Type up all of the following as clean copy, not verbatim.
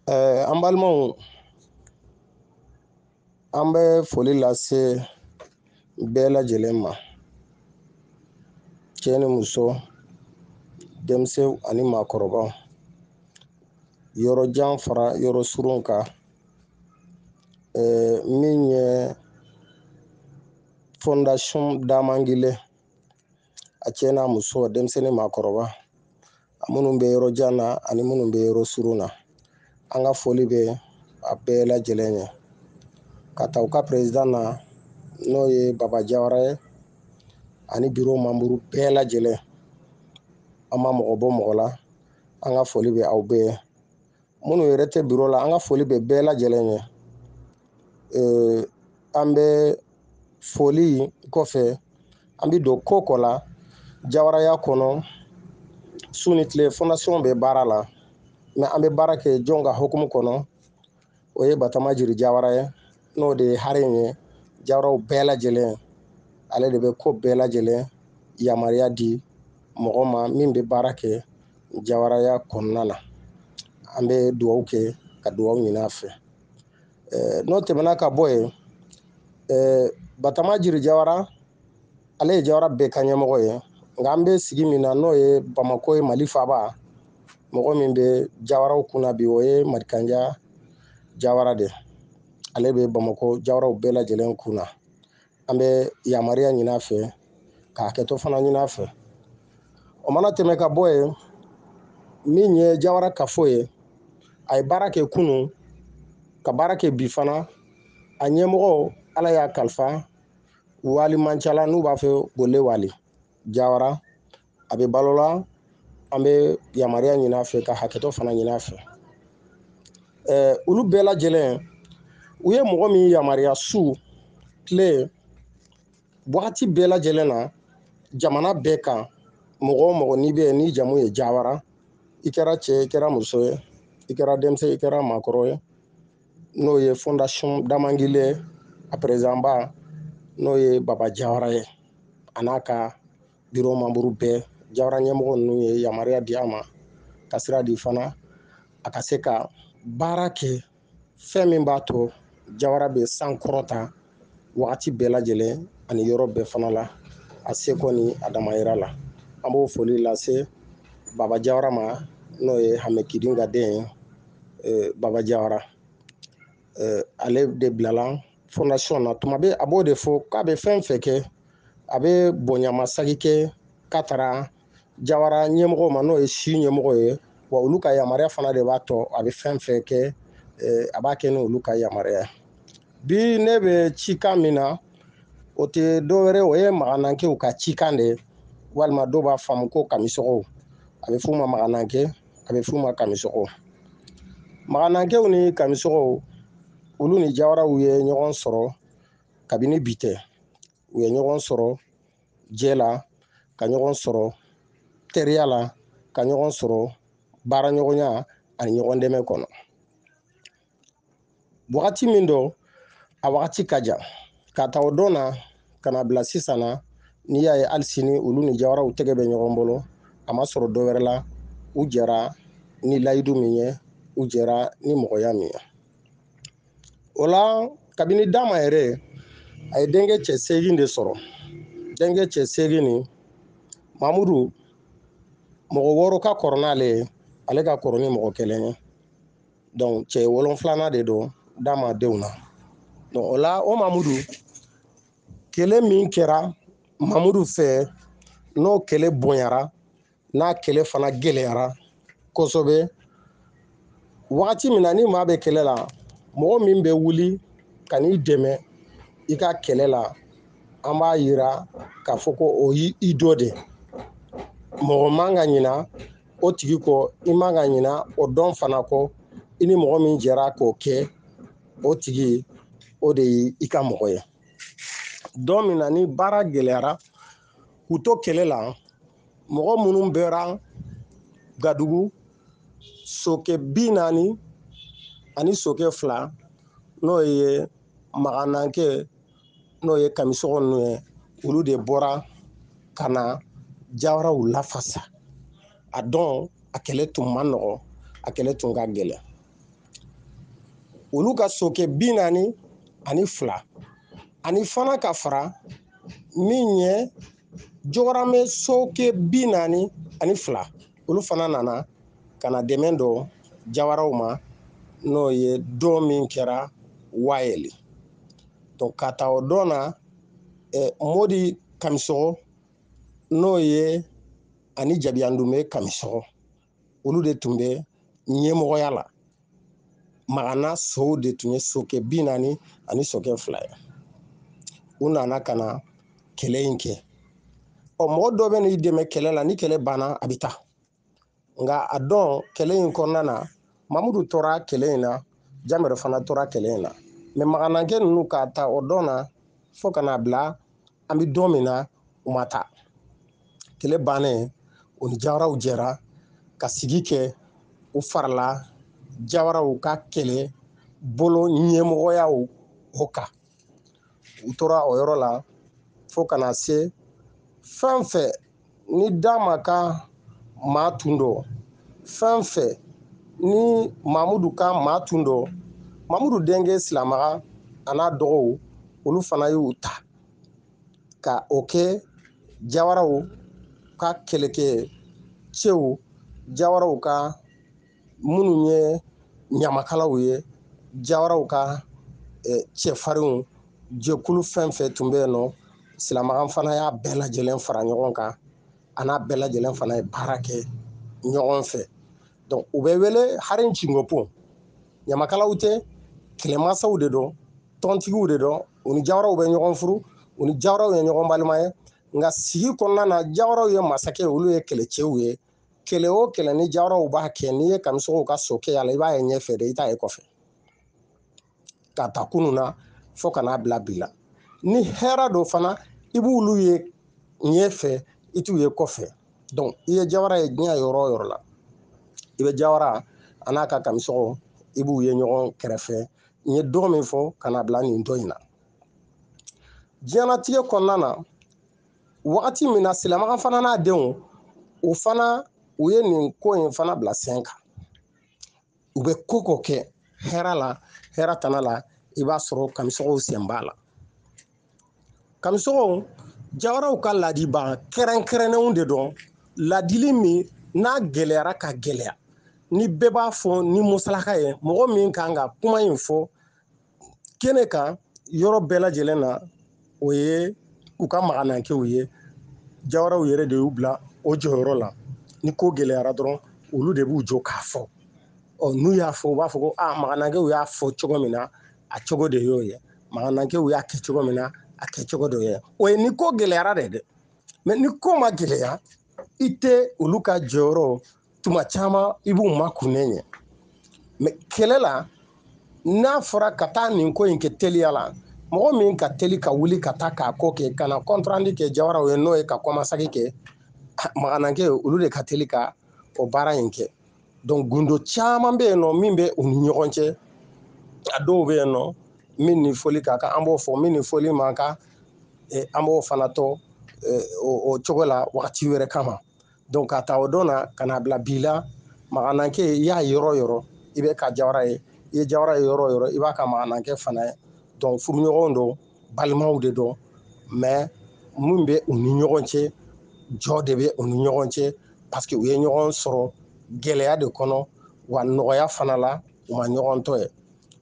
An balimaw, an bɛ foli lase bɛɛ lajɛlen ma, cɛ ni muso, denmisɛnw ani maakɔrɔbaw, yɔrɔ jan fara yɔrɔ surun kan. Min ye fondation Damangile, a cɛ n'a muso, denmisɛnw ni maakɔrɔba, a minnu bɛ yɔrɔ jan na ani minnu bɛ yɔrɔ surun na. An ka foli bɛ a bɛɛ lajɛlen ye, ka taa u ka président na n'o ye Baba Jawara ye, ani bureau membre bɛɛ lajɛlen. An ma mɔgɔ bɔ mɔgɔ la, an ka foli bɛ aw bɛɛ ye. Minnu yɛrɛ tɛ bureau la, an ka foli bɛ bɛɛ lajɛlen ye. An bɛ foli kɔfɛ, an bɛ don ko kɔ la, Jawaraya kɔnɔ, su ni tile fondation bɛ baara la, mais an bɛ baara kɛ jɔn ka hukumu kɔnɔ, o ye Batama Jiri Jawara ye, n'o de ye hari in ye, Jawaraw bɛɛ lajɛlen, ale de bɛ ko bɛɛ lajɛlen yamaruya di mɔgɔ ma min bɛ baara kɛ Jawaraya kɔnɔna na. An bɛ dugawu kɛ ka dugawu ɲini a fɛ. N'o tɛmɛna ka bɔ yen, Batama Jiri Jawara, ale ye Jawara bɛɛ ka ɲɛmɔgɔ ye, nka an bɛ sigi min na n'o ye Bamako ye, Mali faaba, mɔgɔ min bɛ Jawaraw kunna bi, o ye Marikanja Jawara de. Ale bɛ Bamako Jawaraw bɛɛ lajɛlen kunna. An bɛ yamaruya ɲini a fɛ, k'a kɛtɔ fana ɲini a fɛ. O mana tɛmɛ ka bɔ yen, min ye Jawara kafo ye, a ye baara kɛ kunun, ka baara kɛ bi fana. A ɲɛmɔgɔ, Ala y'a kalifa Wali Mancala n'u b'a fɛ Bole Wali Jawara, a bɛ balo la. An bɛ yamaruya ɲini a fɛ, ka hakɛtɔ fana ɲini a fɛ. Olu bɛɛ lajɛlen, u ye mɔgɔ min yamaruya su, tile, wagati bɛɛ lajɛlen na, jamana bɛɛ kan, mɔgɔ o mɔgɔ n'i bɛ yen, n'i jamu ye Jawara, i kɛra cɛ, i kɛra muso ye, i kɛra denmisɛn, i kɛra maakɔrɔ ye, n'o ye fondation Damangile, a président ba, n'o ye Baba Jawara ye, a n'a ka bureau membre bɛɛ, Jawara ɲɛmɔgɔ ninnu ye yamaruya di a ma, ka sira di fana, a ka se ka baara kɛ fɛn min b'a to Jawara bɛ sankɔrɔta wagati bɛɛ lajɛlen ani yɔrɔ bɛɛ fana la, a seko ni a damayira la. An b'o foli lase Baba Jawara ma, n'o ye Hame Kidinga den ye, Baba Jawara. Ale de bilala fondation na, tuma bɛ a b'o de fɔ k'a bɛ fɛn fɛn kɛ, a bɛ bonyamasegi kɛ k'a taara Jawara ɲɛmɔgɔ ma, n'o ye si ɲɛmɔgɔ ye, wa olu ka yamaruya fana de b'a tɔ a bɛ fɛn fɛn kɛ, a b'a kɛ n'olu ka yamaruya. Bi ne bɛ cikan min na, o tɛ dɔwɛrɛ, o ye Maganankɛw ka cikan de ye, walima dɔw b'a faamu ko kamisɔgɔw. A bɛ f'u ma Maganankɛ, a bɛ f'u ma kamisɔgɔw. Maganankɛw ni kamisɔgɔw, olu ni Jawaraw ye ɲɔgɔn sɔrɔ kabini bi tɛ. U ye ɲɔgɔn sɔrɔ jɛ la, ka ɲɔgɔn sɔrɔ teriya la, ka ɲɔgɔn sɔrɔ baaraɲɔgɔnya ani ɲɔgɔn dɛmɛ kɔnɔ. Wagati min don, a wagati ka jan. Ka taa o don na, ka na bila sisan na, n'i y'a ye hali sini olu ni Jawaraw tɛgɛ bɛ ɲɔgɔn bolo, a ma sɔrɔ dɔwɛrɛ la, u jɛra ni layidu min ye, u jɛra ni mɔgɔya min ye. O la, kabini Dama yɛrɛ, a ye denkɛ cɛ 8 de sɔrɔ. Denkɛ cɛ 8 nin, Mamudu, mɔgɔ 6 ka kɔrɔ n'ale ye, ale ka kɔrɔ ni mɔgɔ 1 ye. Donc cɛ 7nan de don Dama denw na. Donc o la, o Mamudu, kɛlɛ min kɛra Mamudu fɛ, n'o kɛlɛ bonyara, n'a kɛlɛ fana gɛlɛyara kosɛbɛ, wagati min na ni maa bɛ kɛlɛ la, mɔgɔ min bɛ wuli ka n'i dɛmɛ i ka kɛlɛ la, an b'a yira k'a fɔ ko o y'i dɔ de. Mɔgɔ man ka ɲina o tigi kɔ, i man ka ɲina o dɔn fana kɔ, i ni mɔgɔ min jɛra k'o kɛ, o tigi, o de ye i ka mɔgɔ ye. Don min na ni baara gɛlɛyara, k'u to kɛlɛ la, mɔgɔ minnu bɛra Gadugu, sokɛ 40 ani sokɛ 2, n'o ye Maganankɛ, n'o ye kamisɔgɔ ninnu ye, olu de bɔra ka na Jawaraw lafasa. A dɔn a kɛlɛ tun ma nɔgɔ, a kɛlɛ tun ka gɛlɛn. olu ka sokɛ 42 ani fana ka fara min ye jɔgɔrame sokɛ 42 olu fana nana ka na dɛmɛ dɔ Jawaraw ma n'o ye don min kɛra Wayeli. Donc ka taa o don na Modi Kamisɔgɔ n'o ye ani Jabiyandume Kamisɔgɔ olu de tun bɛ ɲɛmɔgɔya la. Magana Sow de tun ye sokɛ 40 ani sokɛ 2 ye. U nana ka na kɛlɛ in kɛ. Mɔgɔ dɔ bɛ n'i dɛmɛ kɛlɛ la, ni kɛlɛ banna a bɛ taa. Nka a dɔn kɛlɛ in kɔnɔna na Mamudu tora kɛlɛ in na, Janmɛrɛ fana tora kɛlɛ in na. Mais maganankɛ ninnu k'a ta o don na fo ka n'a bila an bɛ don min na u ma taa. Kɛlɛ bannen u ni Jawaraw jɛra ka sigi kɛ, u farala Jawaraw ka kɛlɛ bolo ɲɛmɔgɔyaw o kan. U tora o yɔrɔ la fo ka na se fɛn fɛn ni Dama ka maa tun don, fɛn fɛn ni Mamudu ka maa tun don, Mamudu denkɛ Silamaga a n'a dɔgɔw olu fana y'u ta ka o kɛ Jawaraw ka kɛlɛkɛ cɛw, Jawaraw ka minnu ye ɲamakalaw ye, Jawaraw ka cɛfarinw, jɛkulu fɛn fɛn tun bɛ yen nɔ, Silamaga fana y'a bɛɛ lajɛlen fara ɲɔgɔn kan, a n'a bɛɛ lajɛlen fana ye baara kɛ ɲɔgɔn fɛ. Donc u bɛ wele Haren Cingɔpon, ɲamakalaw tɛ, kɛlɛmasaw de don, tɔntigiw de don, u ni Jawaraw bɛ ɲɔgɔn furu, u ni Jawaraw ye ɲɔgɔn balima ye. Nka sigi kɔnɔna na Jawaraw ye masakɛ, olu ye kɛlɛcɛw ye. Kɛlɛ o kɛlɛ ni Jawaraw b'a kɛ, n'i ye Kamisɔgɔw ka sokɛ y'a la, i b'a ye ɲɛfɛ de, i t'a ye kɔfɛ. Ka ta kunun na fo ka n'a bila bi la. Ni hɛrɛ don fana, i b'olu ye ɲɛfɛ, i t'u ye kɔfɛ. Donc i ye Jawara ye diɲɛ yɔrɔ o yɔrɔ la, i bɛ Jawara a n'a ka Kamisɔgɔ, i b'u ye ɲɔgɔn kɛrɛfɛ. N ye don min fɔ ka n'a bila nin don in na. Diɲɛlatigɛ kɔnɔna na, wagati min na Silamaga fana n'a denw, u ye nin ko in fana bila sen kan. U bɛ ko ko kɛ hɛrɛ la, hɛrɛ tana la, i b'a sɔrɔ Kamisɔgɔw sen b'a la. Kamisɔgɔw, Jawaraw ka ladiba kɛrɛnkɛrɛnnenw de don, ladili min n'a gɛlɛyara ka gɛlɛya, ni bɛɛ b'a fɔ ni musalaka ye, mɔgɔ min kan ka kuma in fɔ kɛnɛ kan yɔrɔ bɛɛ lajɛlen na, o ye u ka maganankɛw ye. Jawaraw yɛrɛ de y'u bila o jɔyɔrɔ la. Ni ko gɛlɛyara dɔrɔn olu de b'u jɔ k'a fɔ. N'u y'a fɔ u b'a fɔ ko maganankɛw y'a fɔ cogo min na, a cogo de y'o ye. Maganankɛw y'a kɛ cogo min na, a kɛ cogo de y'o ye. O ye ni ko gɛlɛyara de dɛ. Mais ni ko ma gɛlɛya, i tɛ olu ka jɔyɔrɔ tuma caman i b'u makunnen ye. Mais kɛlɛ la, n'a fɔra ka taa nin ko in kɛ teliya la, mɔgɔ min ka teli ka wuli ka taa k'a ko kɛ, ka na kɔntorandi kɛ Jawaraw ye n'o ye ka kɔmasagi kɛ, maganankɛ olu de ka teli ka o baara in kɛ. Donc gundo caman bɛ yen nɔ min bɛ u ni ɲɔgɔn cɛ, a dɔw bɛ yen nɔ min ni fɔli ka kan, an b'o fɔ, min ni fɔli man kan, an b'o fana tɔ o cogo la wagati wɛrɛ kama. Donc ka taa o don na ka n'a bila bi la, maganankɛ i y'a ye yɔrɔ o yɔrɔ, i bɛ ka Jawara ye, i ye Jawara ye yɔrɔ o yɔrɔ, i b'a ka maganankɛ fana ye. Donc furuɲɔgɔnw don, balimaw de don, mais mun bɛ u ni ɲɔgɔn cɛ, jɔ de bɛ u ni ɲɔgɔn cɛ, parce que u ye ɲɔgɔn sɔrɔ gɛlɛya de kɔnɔ, wa nɔgɔya fana la u ma ɲɔgɔn tɔ ye.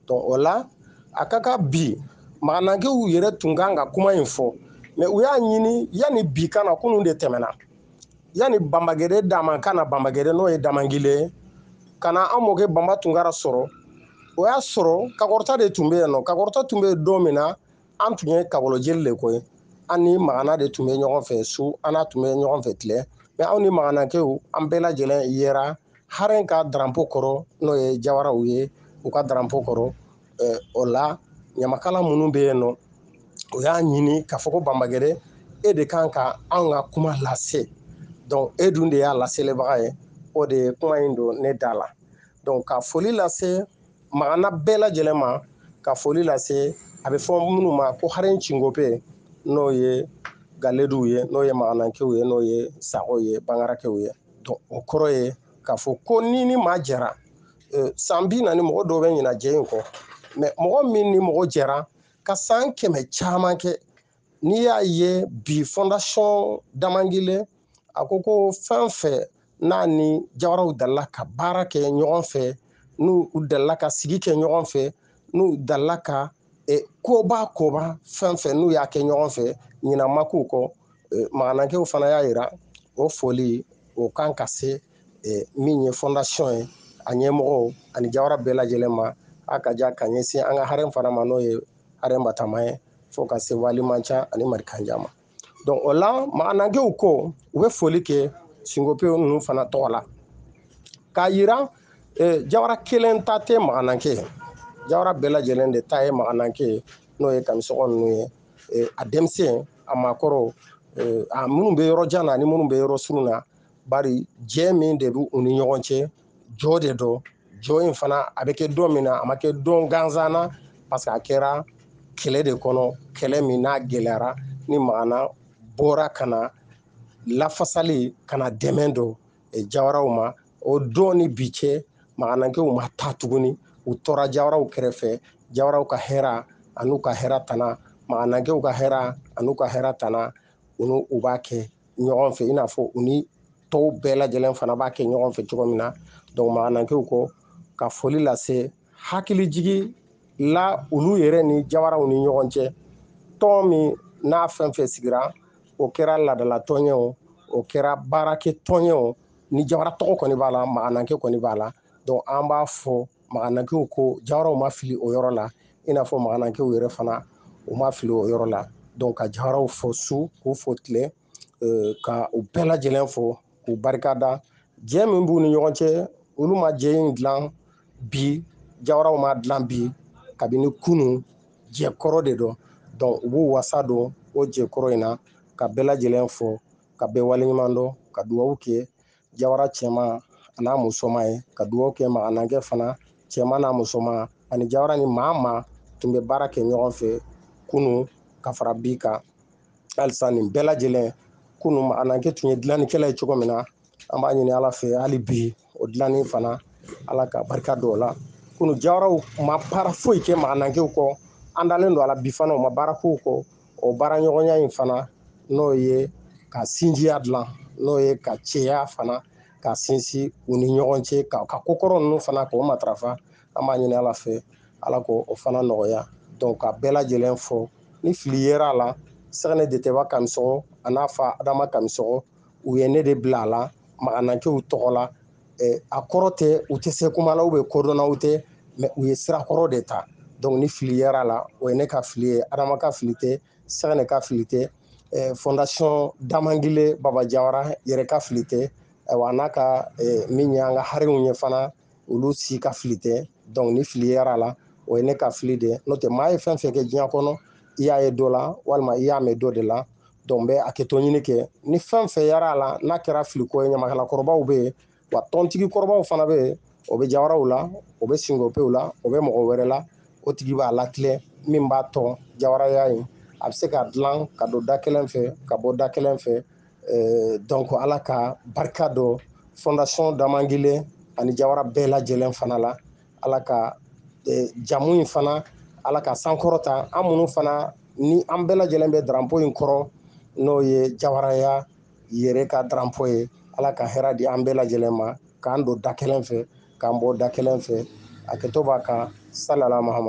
Donc o la a ka kan bi maganankɛw yɛrɛ tun kan ka kuma in fɔ, mais u y'a ɲini yanni bi ka na, kunun de tɛmɛna, yanni Banbagɛrɛ Dama ka na Banbagɛrɛ n'o ye Damangile ye, ka na an mɔkɛ Banba Tunkara sɔrɔ, o y'a sɔrɔ Kakɔrɔta de tun bɛ yen nɔ. Kakɔrɔta tun bɛ yen don min na, an tun ye Kakɔlɔ jeli de ko ye. An ni Magana de tun bɛ ɲɔgɔn fɛ su, an n'a tun bɛ ɲɔgɔn fɛ tile. Mais anw ni maganankɛw, an bɛɛ lajɛlen yera Haren ka drapeau kɔrɔ n'o ye Jawaraw ye, u ka drapeau kɔrɔ. O la ɲamakala minnu bɛ yen nɔ, o y'a ɲini k'a fɔ ko Banbagɛrɛ, e de kan ka anw ka kuma lase. Donc e dun de y'a laselebaga ye, o de ye kuma in don ne da la. Donc ka foli lase Magana bɛɛ lajɛlen ma, ka foli lase a bɛ fɔ minnu ma ko Haren Cingope n'o ye Galeduw ye, n'o ye maganankɛw ye, n'o ye Sago ye, Bangarakɛw ye. Donc o kɔrɔ ye k'a fɔ ko ni maa jɛra, san 40 mɔgɔ dɔw bɛ ɲina jɛ in kɔ, mais mɔgɔ min ni mɔgɔ jɛra ka san 100 caman kɛ n'i y'a ye bi fondation Damangile a ko fɛn fɛn n'a ni Jawaraw dalila ka baara kɛ ɲɔgɔn fɛ n'u dalila ka sigi kɛ ɲɔgɔn fɛ n'u dalila ka koba fɛn fɛn n'u y'a kɛ ɲɔgɔn fɛ ɲinɛ ma k'u kɔ Maganankɛw fana y'a yira o foli o kan ka se min ye fondation ye a ɲɛmɔgɔw ani Jawara bɛɛ lajɛlen ma a ka diya ka ɲɛsin an ka harɛn fana ma n'o ye harɛn batama ye fo ka se Walimanca ani Marikanja ma donc o la Maganankɛw ko u bɛ foli kɛ Sinkopiw ninnu fana tɔgɔ la k'a yira Jawara kelen ta tɛ Maganankɛ ye Jawara bɛɛ lajɛlen de ta ye Maganankɛ ye n'o ye Kamisɔgɔ ninnu ye a denmisɛn a maakɔrɔw a minnu bɛ yɔrɔ jan na ani minnu bɛ yɔrɔ surun na bari jɛ min de b'u ni ɲɔgɔn cɛ jɔ de don jɔ in fana a bɛ kɛ don min na a ma kɛ don gansan na parce que a kɛra kɛlɛ de kɔnɔ kɛlɛ min n'a gɛlɛyara ni Magana bɔra ka na lafasali ka na dɛmɛ don Jawaraw ma o don ni bi cɛ Maganankɛw ma taa tuguni u tora Jawaraw kɛrɛfɛ Jawaraw ka hɛra an'u ka hɛra tana Maganankɛw ka hɛra an'u ka hɛra tana u b'a kɛ ɲɔgɔn fɛ i n'a fɔ u ni tɔw bɛɛ lajɛlen fana b'a kɛ ɲɔgɔn fɛ cogo min na donc Maganankɛw ko ka foli lase hakilijigi la olu yɛrɛ ni Jawaraw ni ɲɔgɔn cɛ tɔn min n'a fɛn fɛn sigira o kɛra ladala tɔn ye o kɛra baarakɛ tɔn ye ni Jawara tɔgɔ kɔni b'a la Maganankɛ kɔni b'a la donc an b'a fɔ Maganankɛw ko Jawaraw ma fili o yɔrɔ la i n'a fɔ Maganankɛw yɛrɛ fana u ma fili o yɔrɔ la donc ka Jawaraw fɔ su k'u fɔ tile ka u bɛɛ lajɛlen fɔ k'u barikada jɛ min b'u ni ɲɔgɔn cɛ olu ma jɛ in dilan bi Jawaraw ma dilan bi kabini kunun jɛkɔrɔ de don donc u b'u wasa don o jɛkɔrɔ in na ka bɛɛ lajɛlen fɔ ka bɛɛ waleɲuman dɔn ka dugawu kɛ Jawara cɛman a n'a musoman ye ka dugawu kɛ Maganankɛ fana cɛman n'a musoman ani Jawara ni maa tun bɛ baara kɛ ɲɔgɔn fɛ kunun ka fara bi kan halisa nin bɛɛ lajɛlen kunun Maganankɛ tun ye dilannikɛla ye cogo min na an b'a ɲini Ala fɛ hali bi o dilanni fana Ala ka barika don o la kunun Jawaraw ma baara foyi kɛ Maganankɛw kɔ an dalen don a la bi fana u ma baara k'u kɔ o baara ɲɔgɔnya in fana n'o ye ka sinjiya dilan n'o ye ka cɛya fana ka sinsin u ni ɲɔgɔn cɛ ka kokɔrɔ ninnu fana k'o matarafa an b'a ɲini Ala fɛ Ala k'o fana nɔgɔya donc ka bɛɛ lajɛlen fɔ ni fili yera a la Sɛgɛnɛ Deteba Kamisɔgɔ a n'a fa Adama Kamisɔgɔ u ye ne de bila a la Maganankɛw tɔgɔ la a kɔrɔ tɛ u tɛ se kuma la u bɛ kodɔnnaw tɛ mais u ye sirakɔrɔ de ta donc ni fili yera a la o ye ne ka fili ye Adama ka fili tɛ Sɛgɛnɛ ka fili tɛ fondation Damangile Baba Jawara yɛrɛ ka fili tɛ a n'a ka min ye an ka harenw ye fana olu si ka fili tɛ donc ni fili yera a la o ye ne ka fili de n'o tɛ maa ye fɛn fɛn kɛ diɲɛ kɔnɔ i y'a ye dɔ la walima i y'a mɛn dɔ de la donc n bɛ hakɛto ɲini kɛ ni fɛn fɛn yera a la n'a kɛra filiko ye ɲamakalakɔrɔbaw bɛ yen wa tɔntigi kɔrɔbaw fana bɛ yen o bɛ Jawaraw la o bɛ Sinkopew la o bɛ mɔgɔ wɛrɛ la o tigi b'a latilen min b'a tɔn Jawaraya in a bɛ se ka dilan ka don da kelen fɛ ka bɔ da kelen fɛ donc Ala ka barika don fondation Damangile ani Jawara bɛɛ lajɛlen fana la Ala ka jamu in fana Ala ka sankɔrɔta an minnu fana ni an bɛɛ lajɛlen bɛ drapeau in kɔrɔ n'o ye Jawaraya yɛrɛ ka drapeau ye Ala ka hɛrɛ di an bɛɛ lajɛlen ma k'an don da kelen fɛ k'an bɔ da kelen fɛ hakɛto b'a kan salala Mahamadu